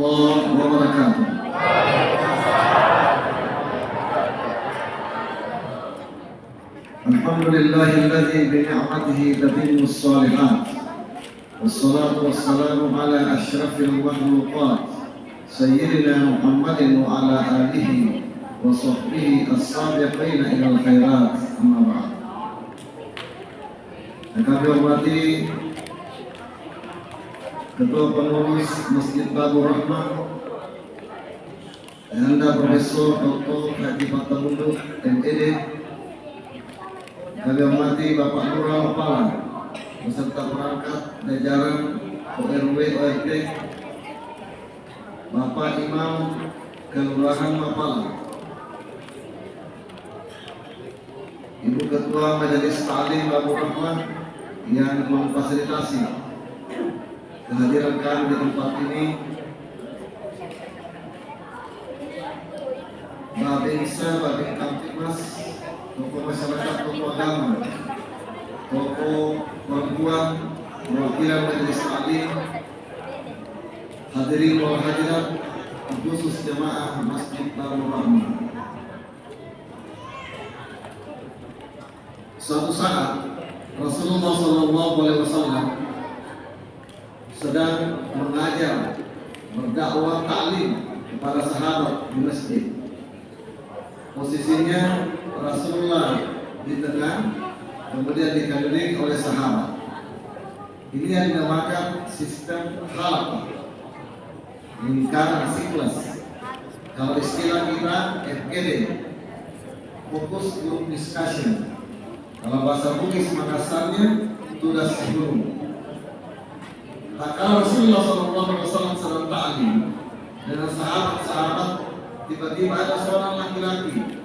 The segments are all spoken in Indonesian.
الله وبركاته. الحمد لله الذي بنعمته تتم الصالحات، والصلاة والسلام على أشرف المخلوقات سيدنا محمد وعلى آله وصحبه السابقين إلى الخيرات. أما بعد. Kami hormati Ketua Pengurus Masjid Babur Rahman, Anda Profesor Dr. Haji Fatabunduk MED. Kami hormati Bapak Lurah Mapala beserta perangkat jajaran ORW ORT, Bapak Imam Kelurahan Mapala, Ibu Ketua Majelis Ta'lim Babur Rahman yang memfasilitasi kehadiran kami di tempat ini, Babinsa, Babin Kamtipmas, tokoh masyarakat, tokoh agama, tokoh perempuan, perwakilan Majelis Ta'lim, hadirin wal hadirat, khusus jemaah Masjid Babur Rahman. Suatu saat Rasulullah SAW sedang mengajar, berdakwah taklim kepada sahabat di masjid. Posisinya Rasulullah di tengah, kemudian dikelilingi oleh sahabat. Ini yang dinamakan sistem khalaqah, lingkaran siklus. Kalau istilah kita FGD, Focus Group Discussion. Kalau bahasa Bugis Makassarnya tugas sebelum. Maka Rasulullah SAW sedang ta'lim dengan sahabat-sahabat, tiba-tiba ada seorang laki-laki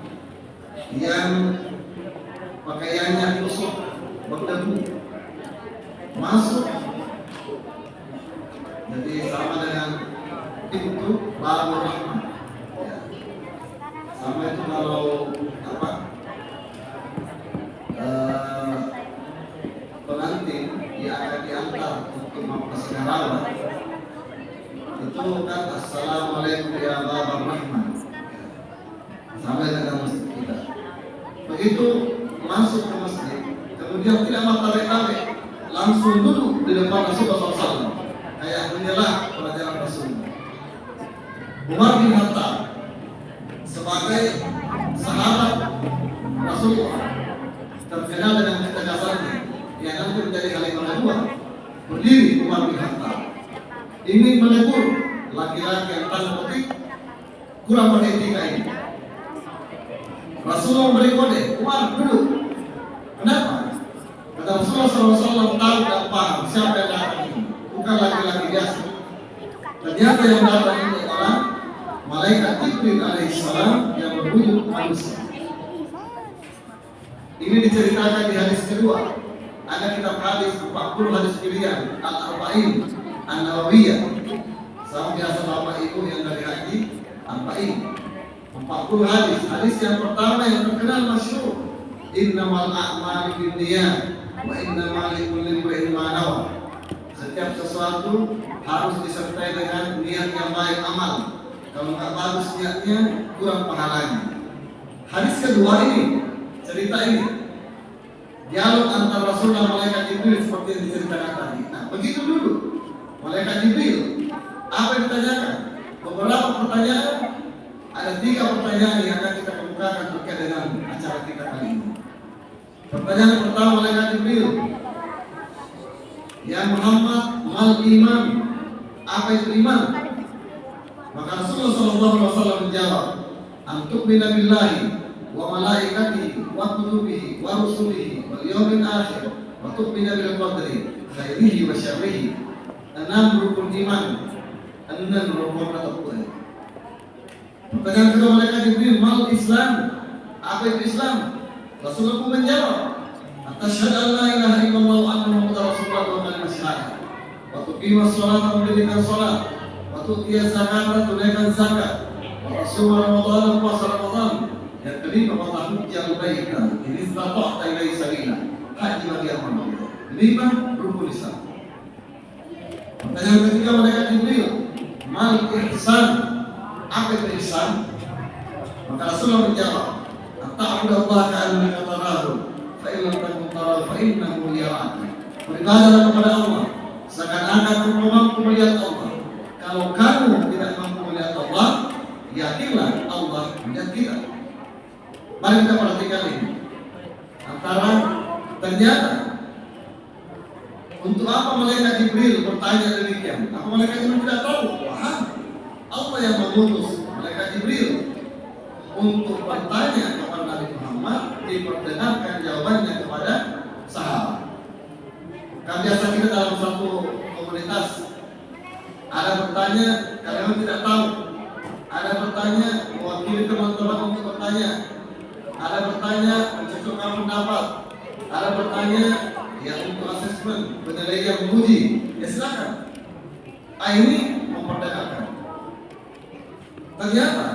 yang pakaiannya kusut, berdebu, masuk. Jadi sama dengan pintu Babur Rahman. Ya. Sama itu kalau apa? Pengantin yang akan diantar untuk mempersiapkan itu kan assalamualaikum ya Babur Rahman, sampai dengan masjid kita. Begitu masuk ke masjid, kemudian tidak matarik-tarik, langsung duduk di depan Rasulullah SAW, kayak inilah pelajaran Rasulullah. Umar bin Khattab sebagai sahabat Rasulullah terkenal dengan ketegasannya yang nanti menjadi kalimat kedua. Berdiri Umar bin Khattab ingin menegur laki-laki yang tanda petik kurang beretika ini. Rasulullah memberi kode, Umar duduk. Kenapa? Kata Rasulullah SAW tahu dan paham siapa yang datang ini, bukan laki-laki biasa. Ternyata yang datang ini adalah malaikat Jibril alaihissalam yang berwujud manusia. Ini diceritakan di hadis kedua. Ada kitab hadis 40 hadis pilihan Al-Arba'in An-Nawawiyah. Sama biasa bapak ibu yang dari haji Arba'in 40 hadis. Hadis yang pertama yang terkenal masyhur, innamal a'malu binniyat wa innamal likulli imrin ma nawa. Setiap sesuatu harus disertai dengan niat yang baik, amal. Kalau nggak bagus niatnya, kurang pahalanya. Hadis kedua ini, cerita ini, dialog antara Rasul dan malaikat Jibril seperti yang diceritakan tadi. Nah, begitu dulu malaikat Jibril, apa yang ditanyakan? Beberapa pertanyaan, ada 3 pertanyaan yang akan kita kemukakan terkait dengan acara kita kali ini. Pertanyaan pertama malaikat Jibril, ya Muhammad, mal iman, apa itu iman? Maka Rasulullah SAW menjawab, antuk binabillahi wa malaikatihi wa kutubihi wa rusulihi wal yawmil akhir wa tu'minu bil qadri khairihi wa syarrihi. 6 rukun iman, 6 rukun taqwa. Pertanyaan kedua malaikat Jibril, mal Islam, apa itu Islam? Rasulullah pun menjawab, asyhadu an la ilaha illallah wa anna muhammadar rasulullah wa kalimat syahadah wa tuqimus sholata wa mendirikan sholat wa tu'tiyaz zakata, tunaikan zakat, wa tasuma ramadan, puasa ramadan. Yang kelima, wa tahujjal baita in istata'ta ilaihi sabila, haji bagi yang mampu. 5 rukun Islam. Pertanyaan ketiga malaikat Jibril, mal ihsan, apa itu ihsan? Maka Rasulullah menjawab, ta'budallaha ka'annaka tarahu, fa in lam takun tarahu fa innahu yaraka. Beribadahlah kepada Allah seakan-akan kamu mampu melihat Allah. Kalau kamu tidak mampu melihat Allah, yakinlah Allah melihat kita. Mari kita perhatikan ini. Antara ternyata untuk apa malaikat Jibril bertanya demikian? Apa malaikat Jibril tidak tahu? Paham. Allah yang mengutus malaikat Jibril untuk bertanya kepada Nabi Muhammad, diperdengarkan jawabannya kepada sahabat. Kan biasa kita dalam satu komunitas ada bertanya, kalian tidak tahu. Ada bertanya, mewakili teman-teman untuk bertanya. Ada bertanya, mencocokkan pendapat. Ada bertanya, yang untuk asesmen, penilaian menguji. Ya silakan. Ini memperdengarkan. Ternyata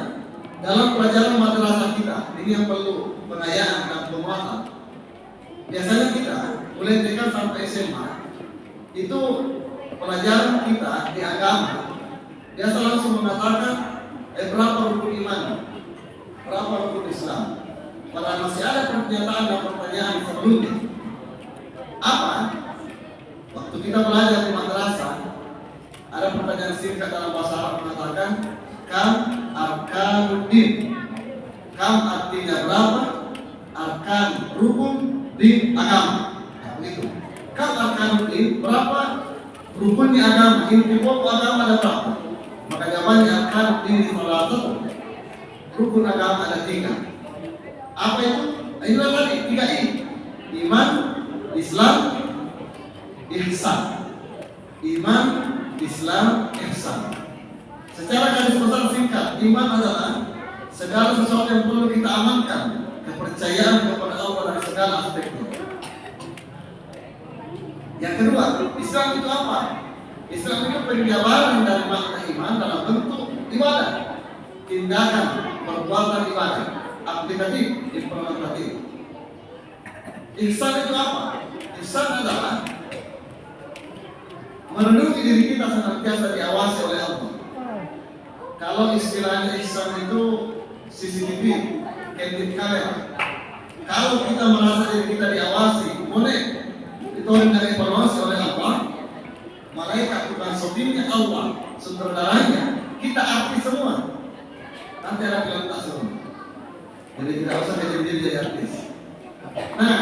dalam pelajaran madrasah kita, ini yang perlu pengayaan dan penguatan. Biasanya kita mulai TK sampai SMA itu pelajaran kita di agama biasa langsung mengatakan berapa rukun iman, berapa rukun Islam. Padahal masih ada pernyataan dan pertanyaan sebelumnya. Apa? Waktu kita belajar di madrasah ada pertanyaan singkat dalam bahasa Arab mengatakan kam arkanuddin. Kam artinya berapa? Arkan rukun di agama. Nah, begitu. Kam arkanuddin, berapa rukunnya agama? Inti pokok agama ada berapa? Maka jawabannya arkanuddin salah satu. Rukun agama ada 3. Apa itu? Inilah tadi 3 I. Iman, Islam, ihsan. Iman, Islam, ihsan. Secara garis besar singkat, iman adalah segala sesuatu yang perlu kita amankan, kepercayaan kepada Allah dan segala aspeknya. Yang kedua, Islam itu apa? Islam itu penjabaran dari makna iman dalam bentuk ibadah, tindakan, perbuatan ibadah, aplikatif, implementatif. Ihsan itu apa? Ihsan adalah melindungi diri kita senantiasa diawasi oleh Allah. Kalau istilahnya ihsan itu CCTV, candid camera. Kalau kita merasa diri kita diawasi, boleh ditolong dan evaluasi oleh Allah. Malaikat bukan sopirnya Allah, sutradaranya. Kita arti semua. Nanti ada bilang tak semua. Jadi tidak usah jadi artis. Nah,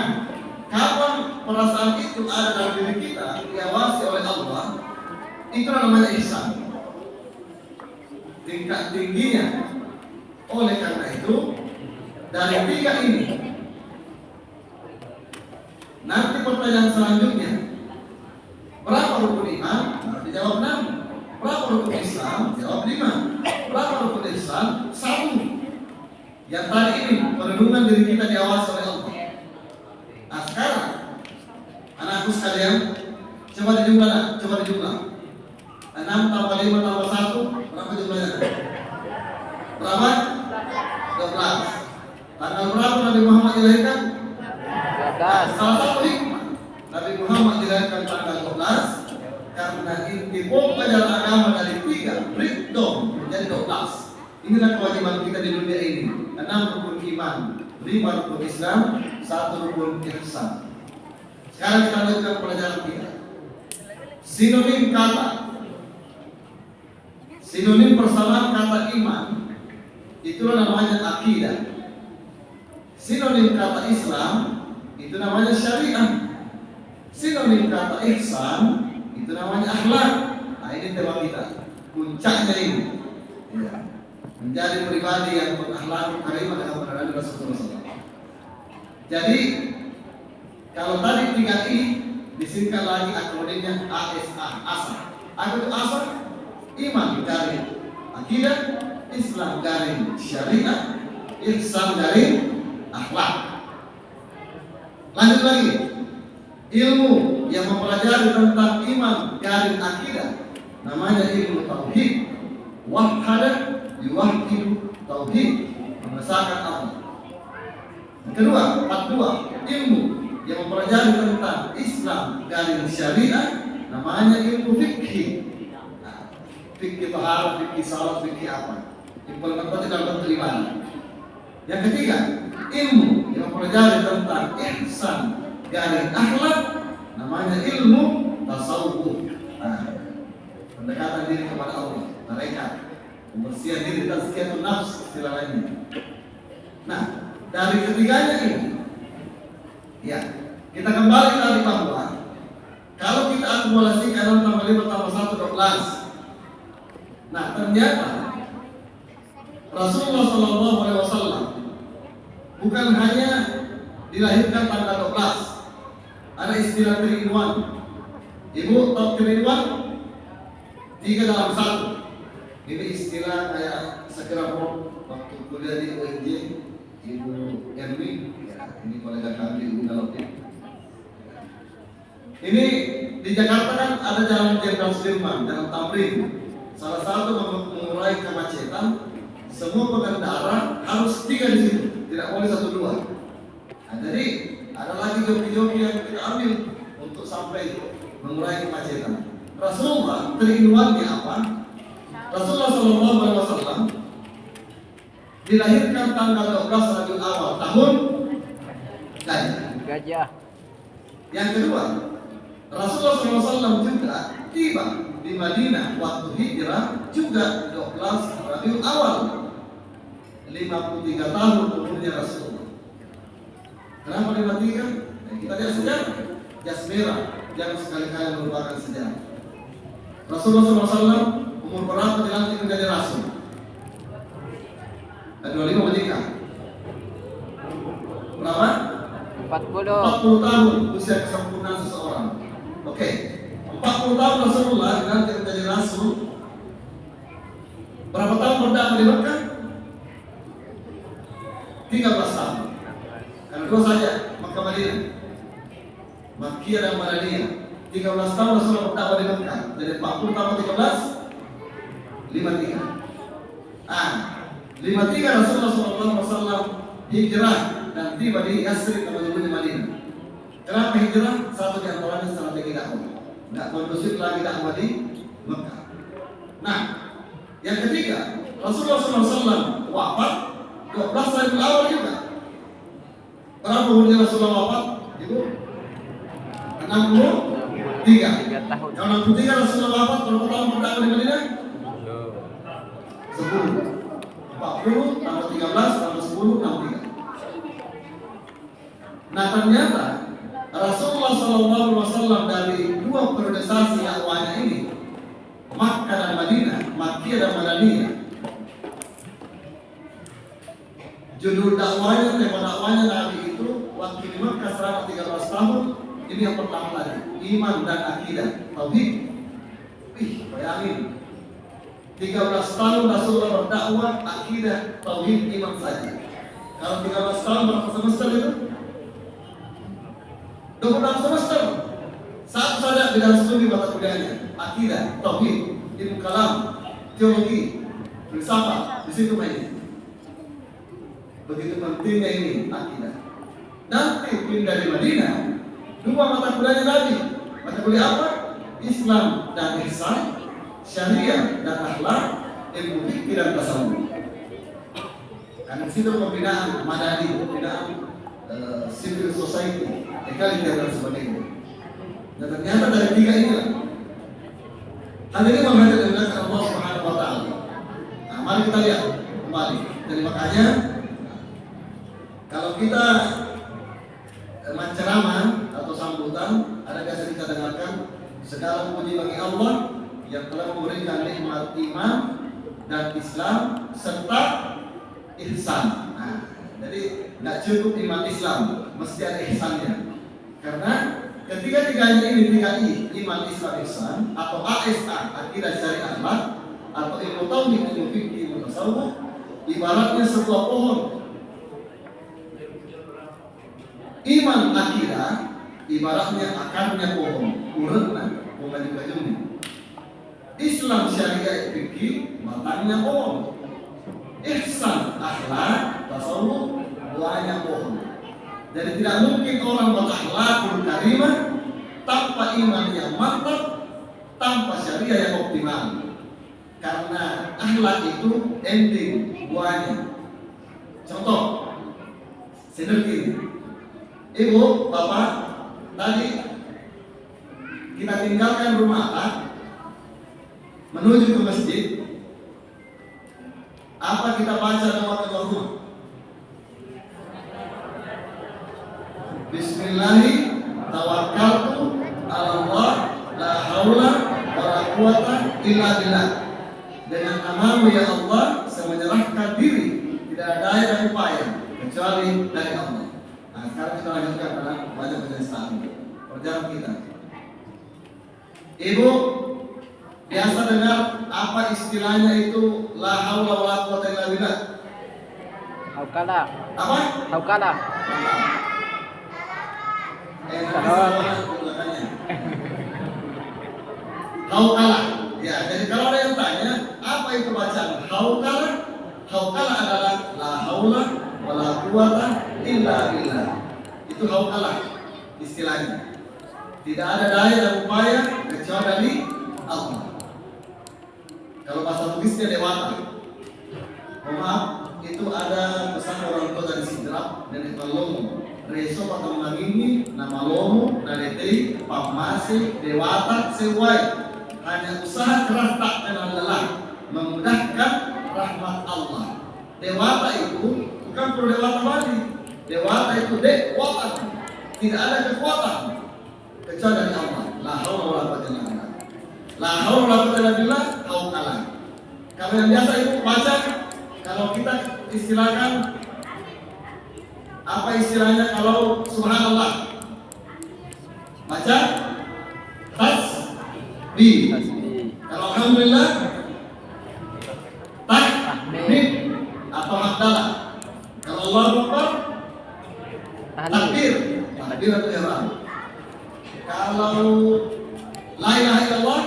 kapan perasaan itu ada dalam diri kita diawasi oleh Allah, itu namanya ihsan. Tingkat tingginya. Oleh karena itu, dari 3 ini, nanti pertanyaan selanjutnya, berapa rukun iman? Dijawab 6. Berapa rukun Islam? Jawab 5. Berapa rukun ihsan? 1. Yang tadi ini perlindungan diri kita diawasi oleh Allah. Nah sekarang, anakku sekalian, coba dijumlah. 6 tambah 5 tambah 1, berapa jumlahnya? Berapa? 12. Tanggal berapa Nabi Muhammad dilahirkan? 12. Salah satu hikmah Nabi Muhammad dilahirkan tanggal 12 karena inti pokok ajaran agama dari 3 breakdown menjadi 12. Inilah kewajiban kita di dunia ini. 6 rukun iman, 5 rukun Islam, 1 rukun ihsan. Sekarang kita lanjutkan pelajaran kita. Sinonim kata, sinonim persamaan kata iman, itulah namanya akidah. Sinonim kata Islam, itu namanya syariah. Sinonim kata ihsan, itu namanya akhlak. Nah ini tema kita, puncaknya ini ya. Menjadi pribadi yang berakhlak karimah dengan Nabi Rasulullah. Jadi kalau tadi 3 I disingkat lagi akronimnya ASA. Apa itu ASA? Iman garing akidah, Islam garing syariah, ihsan garing akhlak. Lanjut lagi, ilmu yang mempelajari tentang iman garing akidah namanya ilmu tauhid. Wahada yuwahhidu tauhid, mengesahkan Allah. Yang kedua, 42, ilmu yang mempelajari tentang Islam garing syariah namanya ilmu fikih. Nah, fikih taharah, fikih salat, fikih apa. Implementasi dalam bentuk ibadah. Yang ketiga, ilmu yang mempelajari tentang ihsan dari akhlak, namanya ilmu tasawuf. Pendekatan diri kepada Allah, tarekat, pembersihan diri, tazkiyatun nafs istilah lainnya. Nah, dari ketiganya ini, ya, kita kembali tadi bahwa kalau kita akumulasikan 6 tambah 5 tambah 1 12. Nah, ternyata Rasulullah SAW bukan hanya dilahirkan tanggal 12. Ada istilah 3 in 1. Ibu tahu 3 in 1? 3 dalam 1. Ini istilah kayak segera waktu kuliah di UNJ, Ibu Erwin, ya, ini kolega kami Ibu Galopin. Ini di Jakarta kan ada jalan Jenderal Sudirman, jalan Tamrin. Salah satu mengurai kemacetan, semua pengendara harus 3 di situ, tidak boleh 1 2. Nah, jadi ada lagi joki-joki yang kita ambil untuk sampai mengurai kemacetan. Rasulullah terinuannya apa? Rasulullah SAW dilahirkan tanggal 12 Rabiul Awal tahun Gajah. Yang kedua, Rasulullah SAW juga tiba di Madinah waktu hijrah juga 12 Rabiul Awal. 53 tahun umurnya Rasulullah. Kenapa 53? Kita lihat sejarah. Jas merah yang sekali-kali merupakan sejarah. Rasulullah SAW umur berapa dilantik menjadi Rasul? 25 menikah. Berapa? 40 tahun usia kesempurnaan seseorang. Oke, 40 tahun Rasulullah dilantik menjadi Rasul. Berapa tahun berdakwah di Mekah? 13 tahun. Karena 2 saja, Mekah Madinah. Makkiyah dan Madaniyah. 13 tahun Rasulullah berdakwah di Mekah. Jadi 40 tahun 13, 53. 53 Rasulullah SAW hijrah dan tiba di Yasrib atau di Madinah. Kenapa hijrah? Satu di antaranya strategi dakwah. Tidak kondusif lagi dakwah di Mekah. Nah, yang ketiga, Rasulullah SAW wafat 12 Rabiul Awal juga. Berapa umurnya Rasulullah wafat? Ibu? 63 tahun. Kalau 63 Rasulullah wafat, berapa tahun berdakwah di Madinah? 10. 40 tambah 13 tambah 10 63. Nah, ternyata Rasulullah SAW dari 2 periodisasi dakwahnya ini, Makkah dan Madinah, Makkiyah dan Madaniyah, judul dakwahnya, tema dakwahnya Nabi itu waktu di Makkah selama 13 tahun. Ini yang pertama tadi, iman dan akidah, tauhid. Bayangin, 13 tahun Rasulullah berdakwah, akidah, tauhid, iman saja. Kalau 13 tahun berapa semester itu? 26 semester. Satu saja bidang studi mata kuliahnya, akidah, tauhid, ilmu kalam, teologi, filsafat, di situ mainnya. Begitu pentingnya ini akidah. Nanti pindah di Madinah, 2 mata kuliahnya lagi. Mata kuliah apa? Islam dan ihsan, syariah dan akhlak, ilmu fikih dan tasawuf. Karena di situ pembinaan madani, pembinaan civil society, egaliter dan sebagainya. Dan ternyata dari 3 inilah hal ini menghadirkan Allah Subhanahu wa Ta'ala. Nah, mari kita lihat kembali. Jadi makanya kalau kita menceramah atau sambutan, ada biasa kita dengarkan segala puji bagi Allah yang telah memberikan nikmat iman dan Islam serta ihsan. Nah, jadi nggak cukup iman Islam, mesti ada ihsannya. Karena ketiga-tiganya ini 3I, iman Islam ihsan atau ASA, akidah syariah akhlak, atau ilmu tauhid, ilmu fikih, ilmu tasawuf, ibaratnya sebuah pohon. Iman akidah ibaratnya akarnya pohon, uretna, bukan dikajuni. Islam syariah fikih batangnya pohon. Ihsan akhlak tasawuf buahnya pohon. Jadi tidak mungkin orang berakhlakul karimah tanpa iman yang mantap, tanpa syariah yang optimal. Karena akhlak itu ending buahnya. Contoh, seperti ibu, bapak, tadi kita tinggalkan rumah apa, menuju ke masjid. Apa kita baca doa keluar rumah? Bismillahi tawakkaltu ala Allah la haula wala quwata illa billah. Dengan namamu ya Allah, saya menyerahkan diri, tidak ada daya dan upaya kecuali dari Allah. Nah, sekarang kita lanjutkan dalam baca penjelasan perjalanan kita. Ibu biasa dengar apa istilahnya itu la haula wala quwata illa billah? Haukala. Apa? Haukala. Haukala. Ya, jadi kalau ada yang tanya, apa itu bacaan haukala? Haukala adalah la haula wala quwata illa billah. Itu haukala istilahnya. Tidak ada daya dan upaya kecuali dari Allah. Kalau bahasa Bugisnya dewata. Maaf, itu ada pesan orang tua dari Sidrap dan Ekolomo. Reso atau mangini nama lomo naletei pamasi dewata sewai. Hanya usaha keras tak kenal lelah memudahkan rahmat Allah. Dewata itu bukan perlu dewata bali. Dewata itu dewata. Tidak ada kekuatan kecuali dari Allah. La haula wala quwata illa billah. La haula wala quwata illa billah. Haukala. Kalau yang biasa itu baca, kalau kita istilahkan apa istilahnya kalau subhanallah? Baca tasbih. Kalau alhamdulillah tahmid atau hamdalah. Kalau Allahu Akbar takbir. Takbir atau ihram. Kalau la ilaha illallah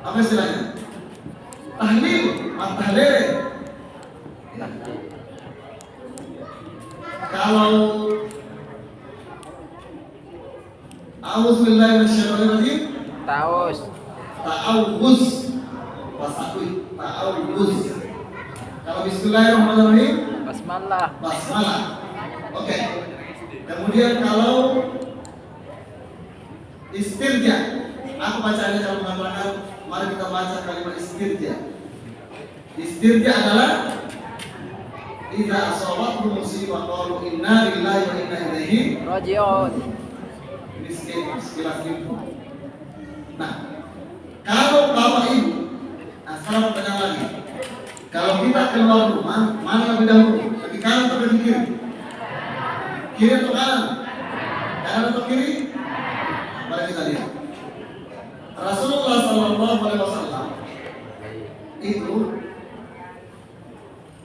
apa istilahnya? Tahlil, tahlil. Kalau a'udzubillahi minasyaitonirrajim, Taus. ta'awuz. Wasaqui, ta'awuz. Kalau bismillahirrahmanirrahim, Basmalah. basmalah. Oke. Kemudian kalau istirja, aku bacanya kalau mengatakan, mari kita baca kalimat istirja. Istirja adalah idza asabathu musibah qalu inna lillahi wa inna ilaihi Rajiun. ini sekilas itu. Nah, kalau bapak ibu, sekarang pertanyaan lagi. Kalau kita keluar rumah, mana lebih dahulu? Ke kanan atau ke kiri? Kiri atau kanan? Kanan atau kiri? Mari kita lihat. Rasulullah Sallallahu Alaihi Wasallam itu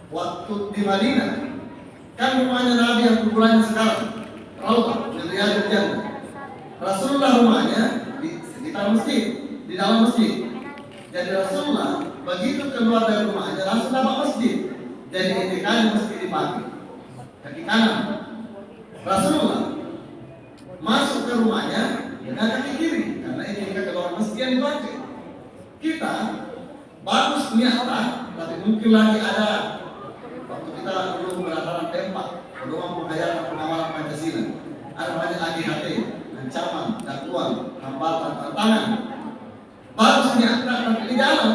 waktu di Madinah, kan rumahnya Nabi yang kuburannya sekarang, Raudhah dari Riyadhul Jannah. Rasulullah rumahnya di sekitar masjid, di dalam masjid. Jadi Rasulullah begitu keluar dari rumahnya langsung dapat masjid. Jadi etikanya mesti dipakai kaki kanan. Rasulullah masuk ke rumahnya dengan kaki kiri karena etika keluar masjid yang dipakai. Kita bagus niatan, tapi mungkin lagi ada waktu kita dulu berataran tempat peluang penghayatan pengawalan Pancasila, ada banyak AGHT, ancaman, dakwaan, hambatan, tantangan. Bagus niatan, tapi di dalam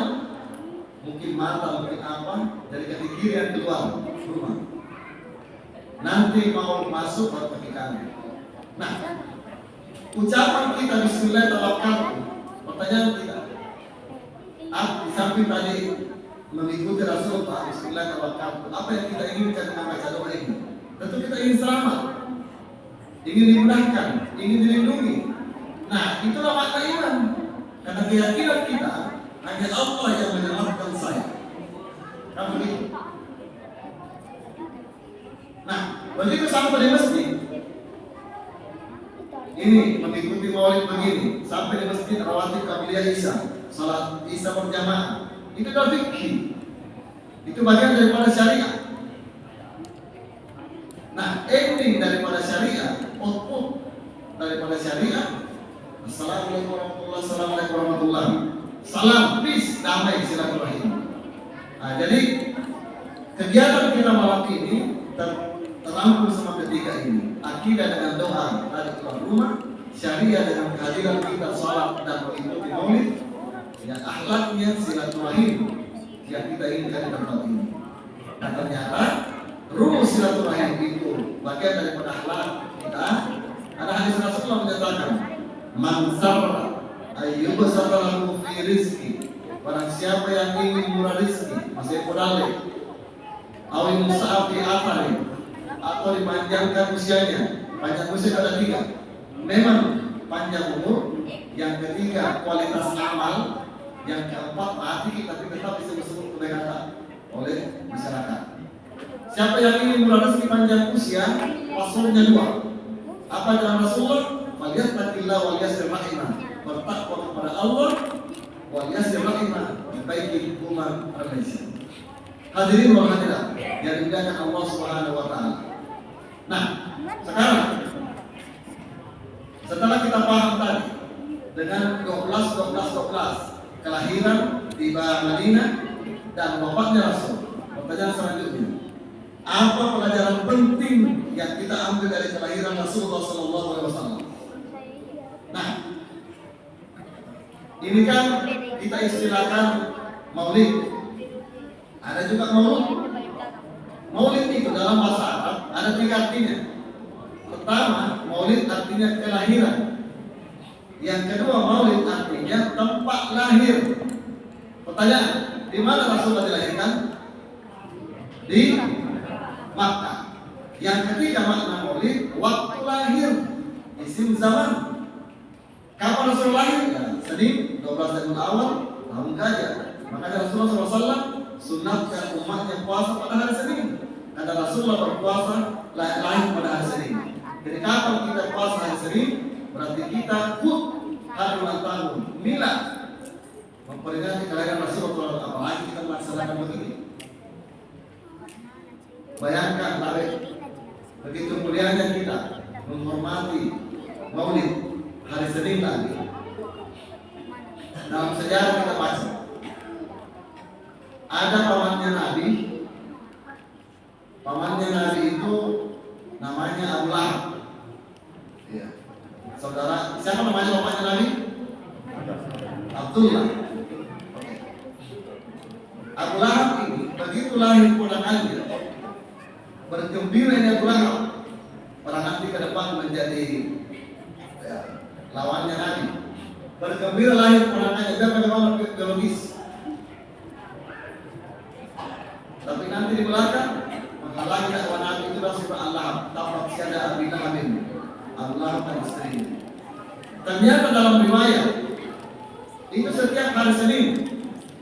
mungkin mata, mungkin apa dari kaki kiri yang keluar rumah. Nanti mau masuk baru kaki kanan. Nah, ucapan kita Bismillahirrahmanirrahim. Pertanyaan kita, di samping tadi mengikuti Rasulullah Bismillahirrahmanirrahim, apa yang kita inginkan dengan baca doa ini? Tentu kita ingin selamat, ingin dimudahkan, ingin dilindungi. Nah, itulah makna iman. Karena keyakinan kita hanya Allah yang menyelamatkan saya. Kan begitu? Nah, begitu sampai di masjid, ini mengikuti maulid begini, sampai di masjid rawatib qabliyah Isya, salat Isya berjamaah, itu adalah fikih. Itu bagian daripada syariat. Nah, ending daripada syariat, output daripada syariat. Assalamualaikum warahmatullahi wabarakatuh. Salam, peace. damai silaturahim. Nah, jadi kegiatan kita malam ini terangkum sama ketiga ini: akidah dengan doa dari tuan rumah, syariah dengan kehadiran kita salat dan mengikuti maulid, yang akhlaknya silaturahim yang kita inginkan di tempat ini. Dan ternyata rumus silaturahim itu bagian daripada akhlak kita. Ada hadis Rasulullah menyatakan, man sarra ayyubsata lahu fi rizqi, barang siapa yang ingin murah rezeki, masih kodale, awin musa'afi afari, atau dipanjangkan usianya. Panjang usia ada 3. Memang panjang umur, yang ketiga kualitas amal, yang keempat mati tapi tetap bisa disebut kebaikan oleh masyarakat. Siapa yang ingin murah rezeki panjang usia, pasalnya 2. Apa jalan Rasulullah? Falyattaqillah wal yasir rahimah, bertakwa kepada Allah wal yasir rahimah, perbaiki hubungan relasi. Hadirin wal hadirat yang dimuliakan Allah Subhanahu wa taala. Nah, sekarang setelah kita paham tadi dengan 12 kelahiran di Madinah dan wafatnya Rasul, pertanyaan selanjutnya, apa pelajaran penting yang kita ambil dari kelahiran Rasulullah SAW? Nah, ini kan kita istilahkan maulid. Ada juga maulid. Maulid itu dalam bahasa Arab ada 3 artinya. Pertama, maulid artinya kelahiran. Yang kedua, maulid artinya tempat lahir. Pertanyaan, di mana Rasulullah dilahirkan? Di Makkah. Yang ketiga makna maulid, waktu lahir, isim zaman. Kapan Rasul lahir? Ya, Senin 12 Rabiul Awal tahun Gajah. Makanya Rasulullah SAW sunatkan umatnya puasa pada hari Senin. Karena Rasulullah berpuasa lahir pada hari Senin. Jadi kapan kita puasa hari Senin, berarti kita hari ulang tahun milad, memperingati kelahiran Rasulullah. Apalagi kita melaksanakan begini. Bayangkan begitu mulianya kita menghormati maulid hari Senin lagi. Dalam sejarah kita baca, ada pamannya Nabi itu namanya Abu Lahab. Ya. Saudara, siapa namanya pamannya Nabi? Abdullah. Abu Lahab ini begitu lahir ponakannya, bergembira dia pulang, pada nanti ke depan menjadi lawannya Nabi. Bergembira lahir ponakanya, dia bagaimana biologis. Tapi nanti di belakang menghalangi dakwah Nabi itu Rasulullah Allah, tapak siada Abi Lahabin, Allah dan istrinya. Ternyata dalam riwayat itu setiap hari Senin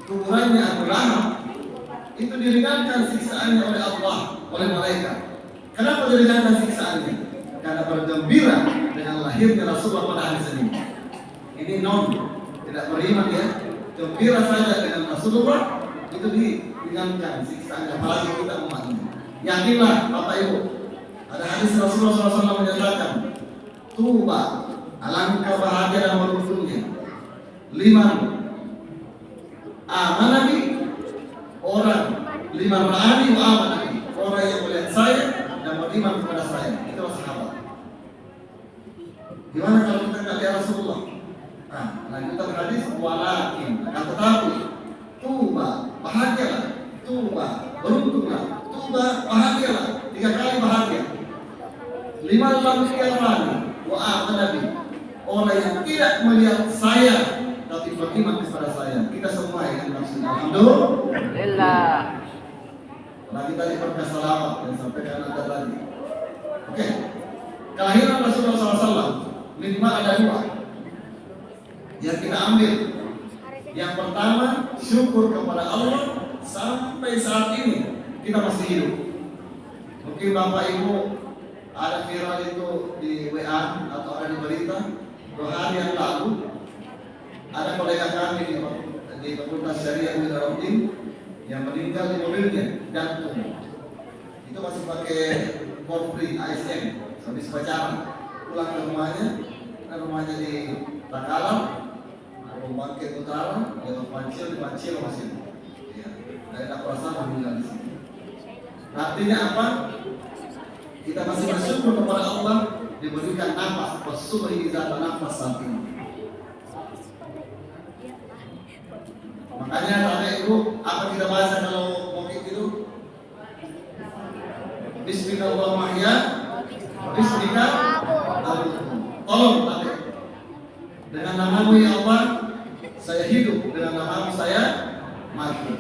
kuburannya Abu Lahab itu diringankan siksaannya oleh Allah, oleh malaikat. Kenapa diringankan siksaannya? Karena bergembira dengan lahirnya Rasulullah pada hari Senin. Ini tidak beriman ya. Gembira saja dengan Rasulullah itu diringankan siksaannya, apalagi kita umatnya. Yakinlah Bapak Ibu, ada hadis Rasulullah SAW menyatakan, tuba, alangkah bahagia dan beruntungnya 5 amanabi, orang 5 ra'ani wa amanabi, orang yang melihat saya dan beriman kepada saya. Itulah sahabat. Gimana kalau kita nggak lihat Rasulullah? Nah, lanjutan hadis, walakin, akan tetapi, tuba, bahagialah, tuba, beruntunglah, tuba, bahagialah, 3 kali bahagia. 5 ra'ani wa amanabi, orang yang tidak melihat saya tapi beriman kepada saya. Kita semua yang maksudnya alhamdulillah. Nah, kita diberkah salawat yang sampaikan Anda tadi. Oke. Kelahiran Rasulullah SAW minimal ada 2 yang kita ambil. Yang pertama, syukur kepada Allah sampai saat ini kita masih hidup. Mungkin Bapak Ibu ada viral itu di WA atau ada di berita 2 hari yang lalu ada kolega kami di Fakultas Syariah Uddin yang meninggal di mobilnya, jantung. Itu masih pakai Korpri ASN, habis pacaran pulang ke rumahnya, rumahnya di Takalar, pembangkit utara, lewat Pancil, di Pancil masih. Ya, daerah perasaan meninggal di sini. Artinya apa? Kita masih bersyukur kepada Allah diberikan nafas, wasubhi zata nafas saat ini. Makanya Bapak Ibu, apa kita baca kalau mau tidur? Bismillahirrahmanirrahim. Bismillahirrahmanirrahim. Tolong Bapak, dengan namamu ya Allah, saya hidup, dengan namamu saya mati.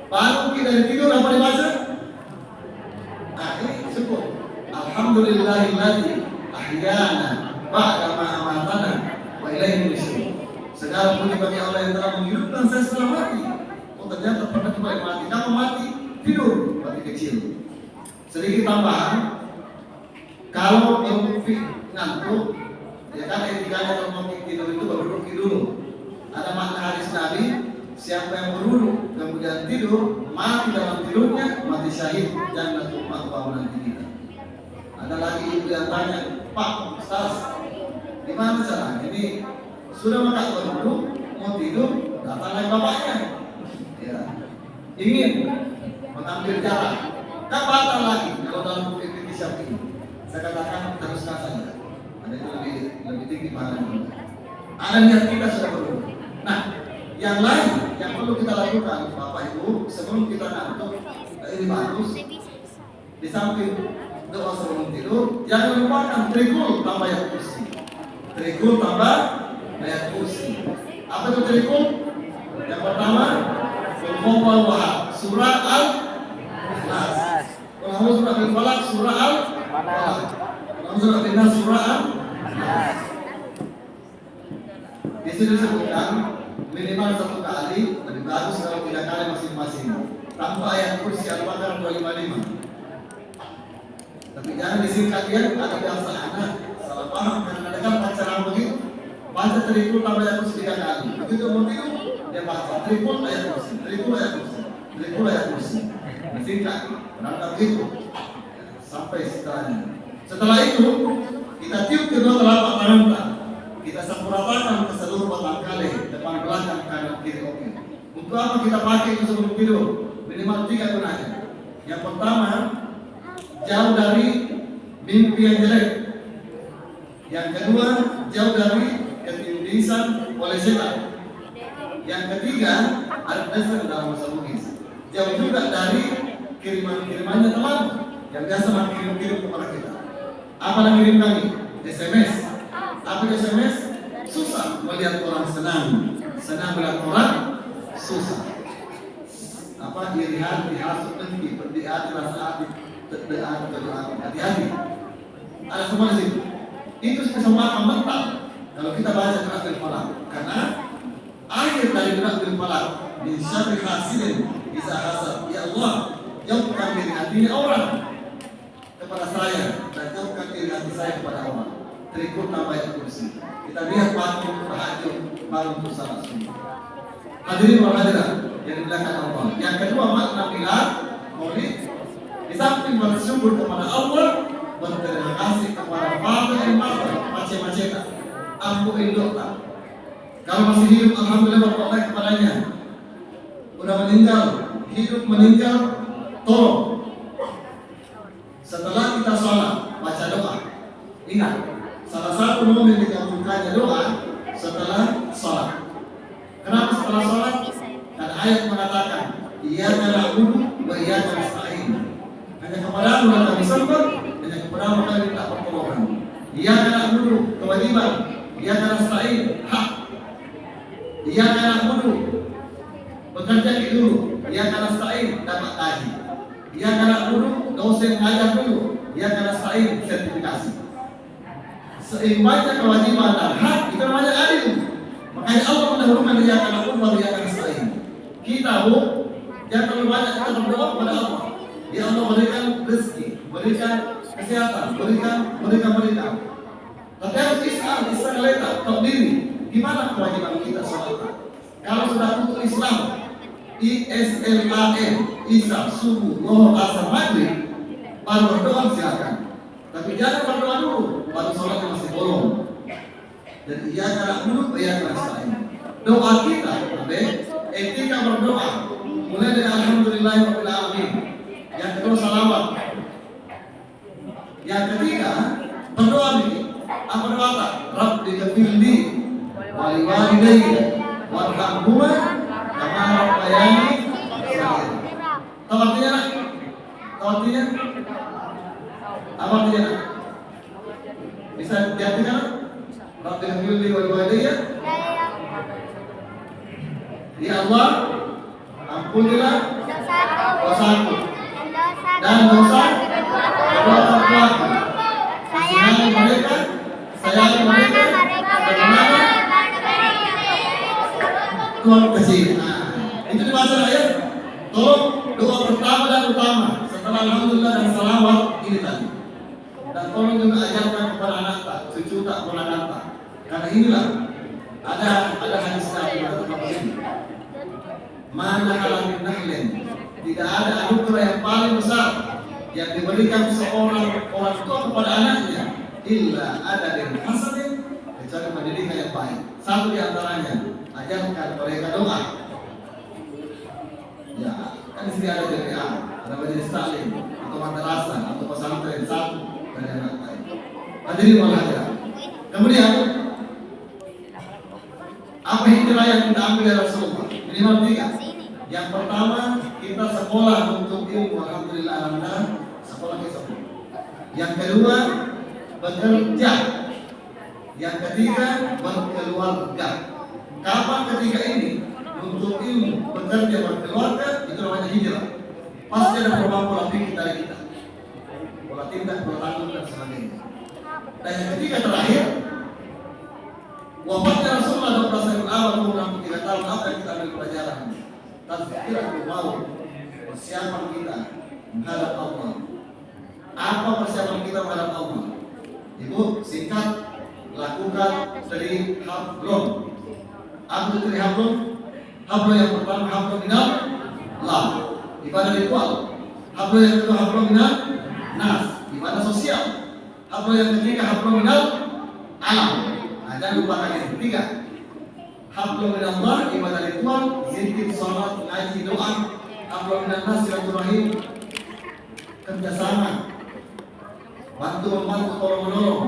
Baru kita tidur apa dibaca? Ini syukur. Alhamdulillahilladzi ahyana ba'da ma amatana wa ilaihi nusyur. Segala puji bagi Allah yang telah menghidupkan saya setelah mati. Oh ternyata pernah kembali mati. Kamu mati, tidur, mati kecil. Sedikit tambahan, kalau bermimpi ngantuk, ya kan etikanya kalau mau tidur itu baru duduk dulu. Ada makna hadis Nabi, siapa yang berduduk kemudian tidur, mati dalam tidurnya, mati syahid, jannatul ma'wa nanti kita. Ada lagi ibu yang tanya, Pak Ustaz, gimana caranya? Ini sudah makan berduduk, mau tidur, datang lagi bapaknya. Ya, ingin mengambil jalan, batal lagi kalau dalam bukti Syafi'i. Saya katakan teruskan saja. Ada itu lebih tinggi pahalanya. Ada niat kita sudah berduduk. Nah, yang lain yang perlu kita lakukan, Bapak Ibu, sebelum kita ngantuk, ini bagus. Di samping doa sebelum tidur, jangan lupakan trikul tambah ayat kursi. Trikul tambah ayat kursi. Apa itu trikul? Yang pertama, surah Al-Ikhlas. Kalau surah Al-Falaq, surah Al-Falaq. Kalau surah Al-Nas, surah Al-Nas. Di sini disebutkan minimal 1 kali, lebih bagus kalau 3 kali masing-masing. Tanpa ayat kursi Al-Baqarah 255. Tapi jangan disingkat ya, ada biasa anak salah paham karena ada kan cara begitu. Baca trikul tambah ayat kursi 3 kali. Begitu mau tidur, dia baca trikul ayat kursi, trikul ayat kursi, trikul ayat kursi. Disingkat, berangkat begitu sampai setelahnya. Setelah itu kita tiup kedua telapak tangan kita. Kita sampuratakan ke seluruh batang kali, depan belakang kanan kiri oke. Untuk apa kita pakai itu sebelum tidur? Minimal 3 gunanya. Yang pertama, jauh dari mimpi yang jelek. Yang kedua, jauh dari ketindisan oleh setan. Yang ketiga, ada dasar dalam bahasa Bugis. Jauh juga dari kiriman-kirimannya teman yang biasa mengirim-kirim kepada kita. Apa yang kirim kami? SMS. Apa SMS? Susah melihat orang senang, senang melihat orang susah. Apa dilihat, dihasut, dengki, berdiat, rasa hati, hati-hati. Ada semua di situ. Itu kesempatan mental kalau kita baca Qur'an Al-Falaq. Karena akhir dari Qur'an Al-Falaq min syarri hasidin idza hasad. Ya Allah, jauhkan diri hatinya orang kepada saya dan jauhkan diri hati saya kepada orang. Trikul tambah ayat kursi. Kita lihat waktu tahajud malam untuk salat sunnah. Hadirin wa hadirat yang dimuliakan Allah. Yang kedua makna pilar maulid, di samping bersyukur kepada Allah, berterima kasih kepada Father and Mother, macet-maceta, ampu indokta. Kalau masih hidup, alhamdulillah berdoa kepadanya. Udah meninggal, hidup meninggal, tolong. Setelah kita sholat, baca doa. Ingat, salah satu momen dikabulkannya doa setelah sholat. Kenapa setelah sholat? Dan ayat mengatakan, iyyaka na'budu wa iyyaka nasta'in. Hanya kepadamu yang kami sembah, hanya kepadamu kami minta pertolongan. Iyyaka na'budu, kewajiban. Iyyaka nasta'in, hak. Iyyaka na'budu, bekerja dulu. Iyyaka nasta'in, dapat gaji. Iyyaka na'budu, dosen ngajar dulu. Iyyaka nasta'in, sertifikasi. Seimbangnya kewajiban dan hak itu namanya adil. Makanya Allah mendahulukan iyyaka na'budu wa iyyaka nasta'in. Kita jangan terlalu banyak kita berdoa kepada Allah. Ya Allah, berikan rezeki, berikan kesehatan, berikan. Tapi harus istilahnya tahu diri. Gimana kewajiban kita sholat? Kalau sudah untuk Islam, ISLAM, Isya, subuh, zuhur, asar, maghrib, baru berdoa silakan. Tapi jangan berdoa dulu, baru sholatnya masih bolong. Dan iyyaka na'budu wa iyyaka nasta'in. doa kita, etika berdoa, mulai dari alhamdulillahirabbil alamin. Yang kedua salawat. Yang ketiga berdoa begini. Apa doa? Rabbi ghfirli wa liwalidayya warhamhuma kama rabbayani shaghira. Tahu artinya? Tahu artinya? Apa artinya? Bisa diartikan? Rabbi ghfirli wa liwalidayya. Ya Allah, ampunilah dosaku dan dosa kedua orang tuaku. Sayangi mereka bagaimana Tuhan kasih. Itu dibaca ya. Tolong doa pertama dan utama setelah alhamdulillah dan salawat ini tadi. Dan tolong juga ajarkan kepada anak tak, cucu tak, ponakan tak. Karena inilah ada hadis Nabi Muhammad ini. Mana halang nahlin, tidak ada anugerah yang paling besar yang diberikan seorang orang tua kepada anaknya illa ada dengan hasanin, kecuali pendidikan yang baik. Satu di antaranya ajarkan mereka doa. Ya, kan di sini ada JPA, ada majelis taklim atau madrasah atau pesantren satu dari anak baik. Hadirin wal kemudian apa hikmah yang kita ambil dari Rasulullah? Minimal 3. Yang pertama, kita sekolah untuk ilmu, alhamdulillah, sekolah kita. Yang kedua, bekerja. Yang ketiga, berkeluarga. Kapan ketiga ini? Untuk ilmu, bekerja, berkeluarga, itu namanya hijrah. Pasti ada perubahan pola pikir dari kita, pola tindak, pola tanggung dan sebagainya. Dan yang ketiga terakhir, wafatnya Rasulullah 12 tahun awal umur 3 tahun. Apa yang kita ambil pelajaran? Tazkiratul maut, persiapan kita menghadap Allah. Apa persiapan kita menghadap Allah? Ibu singkat, lakukan dari hablum. Apa itu dari hablum? Hablum yang pertama hablum minal Allah, ibadah ritual. Hablum yang kedua hablum minal nas, ibadah sosial. Hablum yang ketiga hablum minal alam. Jangan lupakan yang ketiga. Hablum minallah, ibadah ritual, zikir, salat, ngaji, doa. Hablum minannas, silaturahim, kerjasama, bantu membantu, tolong menolong.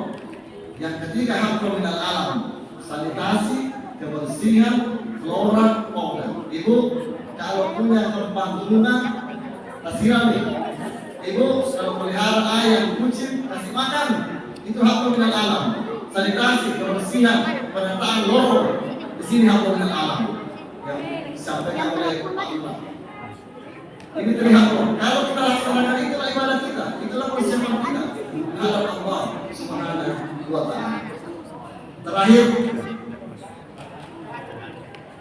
Yang ketiga hablum minal alam, sanitasi, kebersihan, flora, fauna. Ibu kalau punya tempat bunga, kasih Ibu kalau melihara ayam, kucing, kasih makan. Itu hablum minal alam. Sanitasi, kebersihan, penataan lorong. Di sini hablum minal alam yang disampaikan oleh Allah. Ini terlihat. Kalau kita laksanakan itulah ibadah kita, itulah persiapan kita menghadap Allah Subhanahu wa Ta'ala. Terakhir,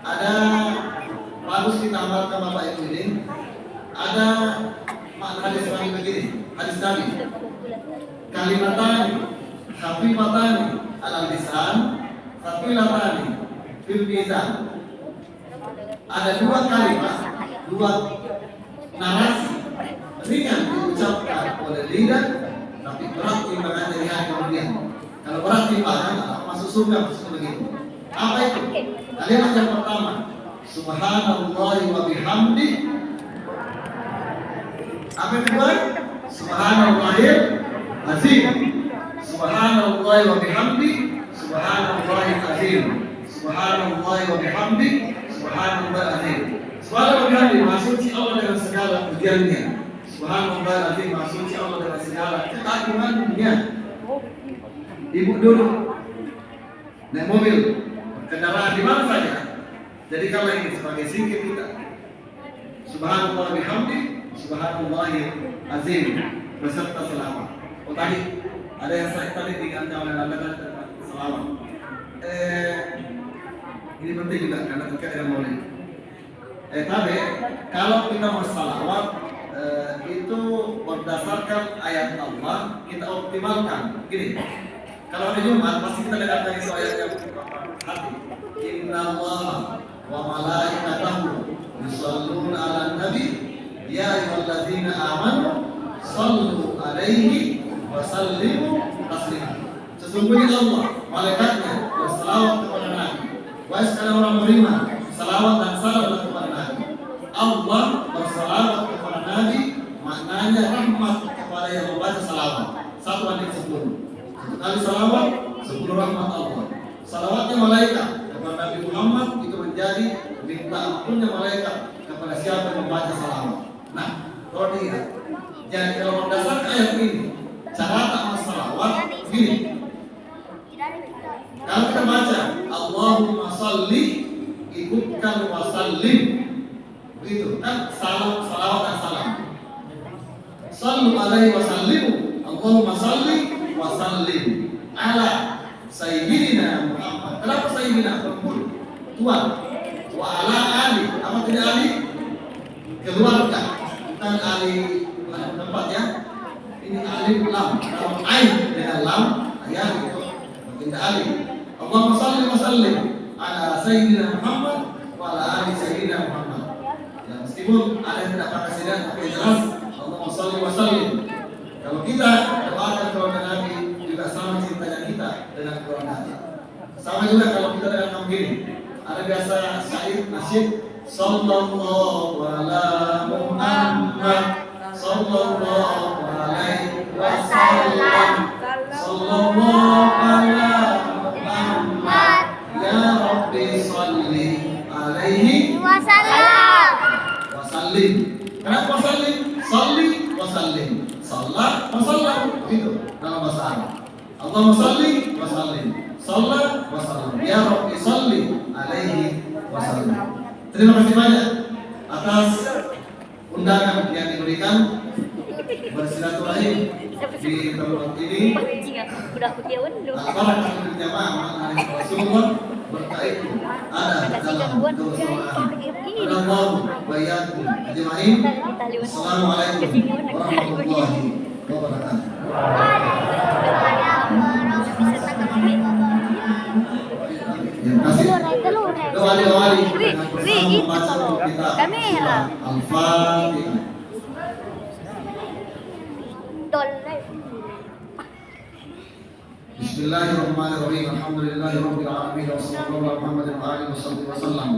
ada bagus kita amalkan Bapak Ibu ini. Ada makna hadis Nabi begini, hadis Nabi. Kalimatan khafifatan alal lisan, thaqilatani fil mizan. Ada dua kalimat, dua narasi ringan diucapkan oleh lidah, tapi berat timbangan dari hari kemudian. Kalau berat timbangan, masuk surga begitu. Apa itu? Kalimat yang pertama, Subhanallah wa bihamdi. Apa yang kedua? Subhanallahil azim. Subhanallah wa bihamdi. Subhanallahil azim. Subhanallah wa bihamdi. Subhanallah azim. Subhanallah wa bihamdi, maha suci Allah dengan segala pujiannya. Subhanallah azim, maha suci Allah dengan segala keagungannya. Ibu duduk naik mobil, kendaraan di mana saja. Jadi kalau ini sebagai zikir kita, Subhanallah bihamdi, Subhanallahil azim, beserta selawat. Oh tadi ada yang saya tadi diingatkan oleh Anda selawat. Ini penting juga karena terkait dengan maulid. Tapi kalau kita bersalawat itu berdasarkan ayat Allah, kita optimalkan. Gini, kalau hari Jumat pasti kita dengarkan itu ayat yang hati. Inna Allah wa malaikatahu yusalluna 'alan nabi ya ayyuhalladzina amanu sallu 'alaihi wa sallimu taslima. Sesungguhnya Allah, malaikatnya bersalawat kepada Nabi Wahai sekalian orang beriman, salawat dan salam kepada Nabi. Allah bersalawat kepada Nabi, maknanya rahmat kepada yang membaca salawat. 1/10. Satu kali salawat, 10 rahmat Allah. Salawatnya malaikat kepada Nabi Muhammad itu menjadi minta ampunnya malaikat kepada siapa yang membaca salawat. Nah, kalau dilihat, jadi kalau berdasarkan ayat ini, cara tak salawat begini. Kalau kita baca Allahumma salli, ikutkan wa sallim, begitu kan, salam, salawat dan salam. Sallu alaihi wa sallimu, Allahumma salli wa sallim ala sayyidina Muhammad. Kenapa sayyidina? Tuhan. Wa ala ali, apa tidak ali? Keluarga, bukan ali tempat ya. Ini alif lam, kalau ain dengan lam, ayat itu tidak alif. Allahumma salli wa sallim ala sayyidina Muhammad wa ala ali sayyidina Muhammad. Ya, meskipun ada yang tidak pakai sini, tapi jelas Allahumma salli wa sallim. Kalau kita doakan keluarga Nabi juga sama cintanya kita dengan keluarga Nabi. Sama juga kalau kita dengan kaum gini. Ada biasa syair nasyid sallallahu ala Muhammad sallallahu alaihi wasallam sallallahu ala Muhammad ya Rabbi salli alaihi Wasallam. wasallim. Kenapa wasallim? Salli wasallim. Salat wasallam, begitu dalam bahasa Arab. Allahumma salli wasallim. Salat wasallam. Ya Rabbi salli alaihi wasallam. Terima kasih banyak atas undangan yang diberikan bersilaturahim di tempat ini. Udah kutiawan dulu. Barakah berjamaah mengenai Rasulullah berkait ada dalam doa. Allah bayakum ajmain. Assalamualaikum warahmatullahi wabarakatuh. Terima kasih. Doa-doa dengan bersama membaca kitab Kamera. Al-Fatihah. Bismillahirrahmanirrahim. Alhamdulillahirabbil alamin wassallallahu ala Muhammadin wa alihi wasallam.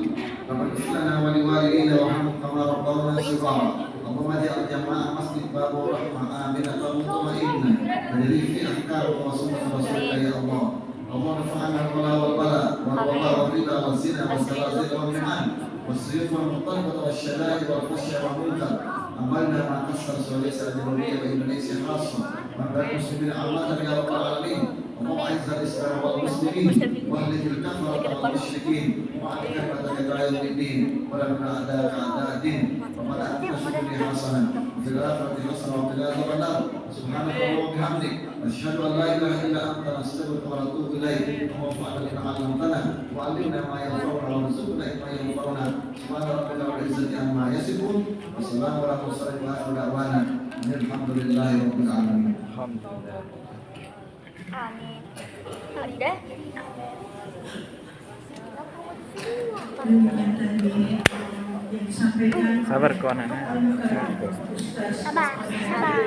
Rabbana ighfir lana wa liwalidayna warhamhum kama rabbawna shighara. Allahumma ja'al jama'a masjid babur rahmah aminatan mutma'innah. Najri fi ahkam wa sunnah rasulika ya Allah. اللهم ارفعنا البلاء والبلاء والوباء والربا والزنا والزلازل والمحن والسيوف والمطلقة والشدائد والفحش والمنكر. عملنا مع كسر سويسرا الجنوبية وإندونيسيا خاصة وبلاد المسلمين عامة يا رب العالمين. اللهم اعز الإسلام والمسلمين واهلك الكفرة والمشركين وأعد كلمة كداعي الدين ولمن أعداءك أعداء الدين ولا أتنا في الدنيا حسنة وفي الآخرة حسنة وقنا عذاب النار. سبحانك اللهم وبحمدك نشهد أن لا إله إلا أنت نستغفرك ونتوب إليك. اللهم انفعنا بما علمتنا وعلمنا ما ينفعنا وارزقنا ما ينفعنا. سبحان ربك رب العزة عما يصفون وسلام على المرسلين وآخر دعوانا أن الحمد لله رب العالمين. Alhamdulillah. Amin. Udah. Demikian tadi yang disampaikan Sabar kau anak. Sabar, sabar.